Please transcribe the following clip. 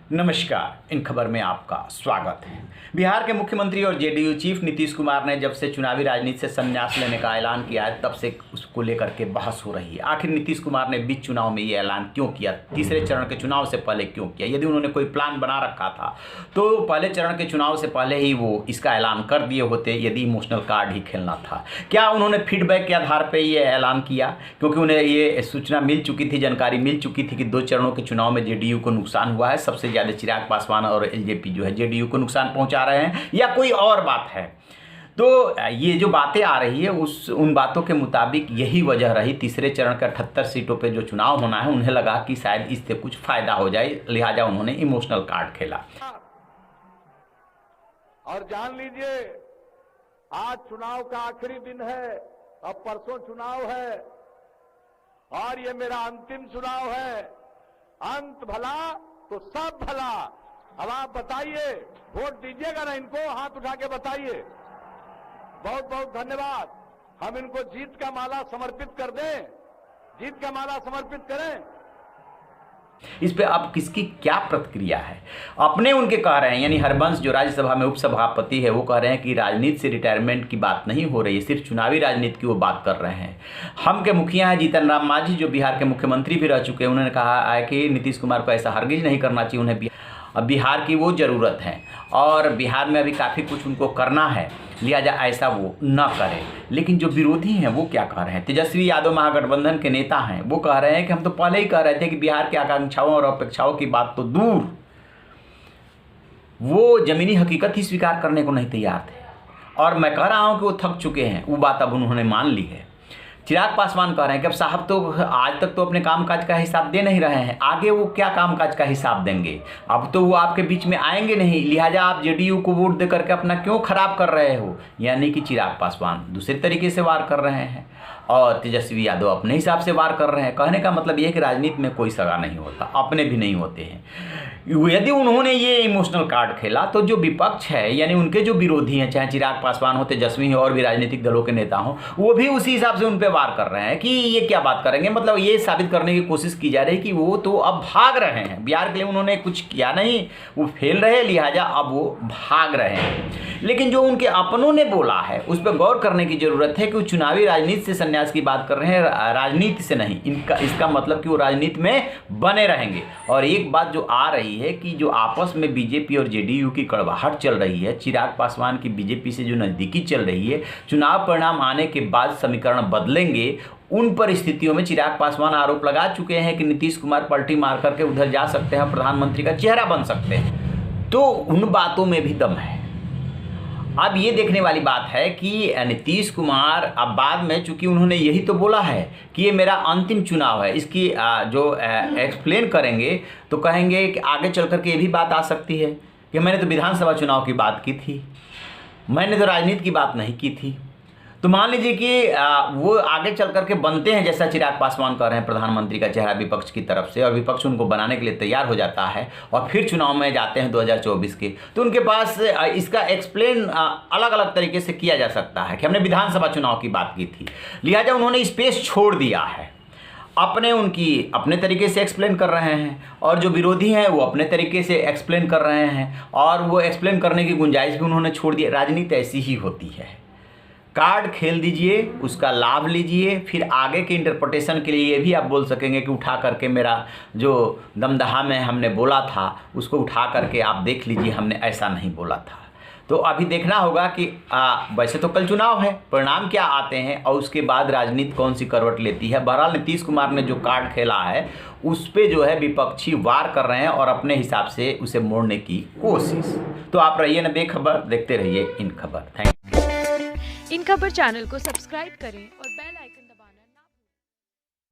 नमस्कार, इन खबर में आपका स्वागत है। बिहार के मुख्यमंत्री और जेडीयू चीफ नीतीश कुमार ने जब से चुनावी राजनीति से संन्यास लेने का ऐलान किया है, तब से उसको लेकर के बहस हो रही है। आखिर नीतीश कुमार ने बीच चुनाव में ये ऐलान क्यों किया, तीसरे चरण के चुनाव से पहले क्यों किया? यदि उन्होंने कोई प्लान बना रखा था तो पहले चरण के चुनाव से पहले ही वो इसका ऐलान कर दिए होते, यदि इमोशनल कार्ड ही खेलना था। क्या उन्होंने फीडबैक के आधार पर ये ऐलान किया? क्योंकि उन्हें ये सूचना मिल चुकी थी, जानकारी मिल चुकी थी कि 2 चरणों के चुनाव में जेडीयू को नुकसान हुआ है। सबसे ज़्यादा चिराग पासवान और एलजेपी जो है जेडीयू को नुकसान पहुंचा रहे हैं, या कोई और बात है? तो ये जो बातें आ रही है उन बातों के मुताबिक यही वजह रही। तीसरे चरण के 78 सीटों पे जो चुनाव होना है, उन्हें लगा कि शायद इससे कुछ फायदा हो जाए, लिहाजा उन्होंने इमोशनल कार्ड खेला। और जान लीजिए, आज चुनाव का आखिरी दिन है, अब परसों चुनाव है और ये मेरा अंतिम चुनाव है। अंत भला तो सब भला। अब आप बताइए, वोट दीजिएगा ना इनको? हाथ उठा के बताइए। बहुत बहुत धन्यवाद। हम इनको जीत का माला समर्पित कर दें, जीत का माला समर्पित करें। इस पे अब किसकी क्या प्रतिक्रिया है? अपने उनके कह रहे हैं, यानी हरबंश जो राज्यसभा में उपसभापति है, वो कह रहे हैं कि राजनीति से रिटायरमेंट की बात नहीं हो रही है, सिर्फ चुनावी राजनीति की वो बात कर रहे हैं। हम के मुखिया हैं जीतन राम मांझी, जो बिहार के मुख्यमंत्री भी रह चुके हैं, उन्होंने कहा है कि नीतीश कुमार को ऐसा हरगिज नहीं करना चाहिए, उन्हें बिहार की वो ज़रूरत है और बिहार में अभी काफ़ी कुछ उनको करना है, लिहाजा ऐसा वो न करें। लेकिन जो विरोधी हैं वो क्या कह रहे हैं? तेजस्वी यादव महागठबंधन के नेता हैं, वो कह रहे हैं कि हम तो पहले ही कह रहे थे कि बिहार की आकांक्षाओं और अपेक्षाओं की बात तो दूर, वो ज़मीनी हकीकत ही स्वीकार करने को नहीं तैयार थे। और मैं कह रहा हूँ कि वो थक चुके हैं, वो बात अब उन्होंने मान ली है। चिराग पासवान कह रहे हैं कि अब साहब तो आज तक तो अपने कामकाज का हिसाब दे नहीं रहे हैं, आगे वो क्या कामकाज का हिसाब देंगे? अब तो वो आपके बीच में आएंगे नहीं, लिहाजा आप जेडीयू को वोट दे करके अपना क्यों खराब कर रहे हो? यानी कि चिराग पासवान दूसरे तरीके से वार कर रहे हैं और तेजस्वी यादव अपने हिसाब से वार कर रहे हैं। कहने का मतलब ये है कि राजनीति में कोई सगा नहीं होता, अपने भी नहीं होते हैं। यदि उन्होंने ये इमोशनल कार्ड खेला तो जो विपक्ष है, यानी उनके जो विरोधी हैं, चाहे चिराग पासवान हो, तेजस्वी हो और भी राजनीतिक दलों के नेता हों, वो भी उसी हिसाब से उन पर वार कर रहे हैं कि ये क्या बात करेंगे। मतलब ये साबित करने की कोशिश की जा रही है कि वो तो अब भाग रहे हैं। बिहार के लिए उन्होंने कुछ किया नहीं, वो फेल रहे, लिहाजा अब वो भाग रहे हैं। लेकिन जो उनके अपनों ने बोला है उस पर गौर करने की जरूरत है कि वो चुनावी राजनीति से संन्यास की बात कर रहे हैं, राजनीति से नहीं। इसका मतलब कि वो राजनीति में बने रहेंगे। और एक बात जो आ रही है कि जो आपस में बीजेपी और जेडीयू की कड़वाहट चल रही है, चिराग पासवान की बीजेपी से जो नज़दीकी चल रही है, चुनाव परिणाम आने के बाद समीकरण बदलेंगे। उन परिस्थितियों में चिराग पासवान आरोप लगा चुके हैं कि नीतीश कुमार पलटी मार करके उधर जा सकते हैं, प्रधानमंत्री का चेहरा बन सकते हैं। तो उन बातों में भी दम है। अब ये देखने वाली बात है कि नीतीश कुमार अब बाद में, चूंकि उन्होंने यही तो बोला है कि ये मेरा अंतिम चुनाव है, इसकी जो एक्सप्लेन करेंगे तो कहेंगे कि आगे चल कर के ये भी बात आ सकती है कि मैंने तो विधानसभा चुनाव की बात की थी, मैंने तो राजनीति की बात नहीं की थी। तो मान लीजिए कि वो आगे चल करके बनते हैं, जैसा चिराग पासवान कह रहे हैं, प्रधानमंत्री का चेहरा विपक्ष की तरफ से, और विपक्ष उनको बनाने के लिए तैयार हो जाता है और फिर चुनाव में जाते हैं 2024 के, तो उनके पास इसका एक्सप्लेन अलग अलग तरीके से किया जा सकता है कि हमने विधानसभा चुनाव की बात की थी। लिहाजा उन्होंने स्पेस छोड़ दिया है, अपने तरीके से एक्सप्लेन कर रहे हैं, और जो विरोधी हैं वो अपने तरीके से एक्सप्लेन कर रहे हैं, और वो एक्सप्लेन करने की गुंजाइश भी उन्होंने छोड़ दी। राजनीति ऐसी ही होती है, कार्ड खेल दीजिए, उसका लाभ लीजिए, फिर आगे के इंटरप्रिटेशन के लिए ये भी आप बोल सकेंगे कि उठा करके मेरा जो दमदहा में हमने बोला था उसको उठा करके आप देख लीजिए, हमने ऐसा नहीं बोला था। तो अभी देखना होगा कि वैसे तो कल चुनाव है, परिणाम क्या आते हैं और उसके बाद राजनीति कौन सी करवट लेती है। बहरहाल नीतीश कुमार ने जो कार्ड खेला है उस पे जो है विपक्षी वार कर रहे हैं और अपने हिसाब से उसे मोड़ने की कोशिश। तो आप रहिए ना बेखबर, देखते रहिए इन खबर। Thank you. इन खबर चैनल को सब्सक्राइब करें और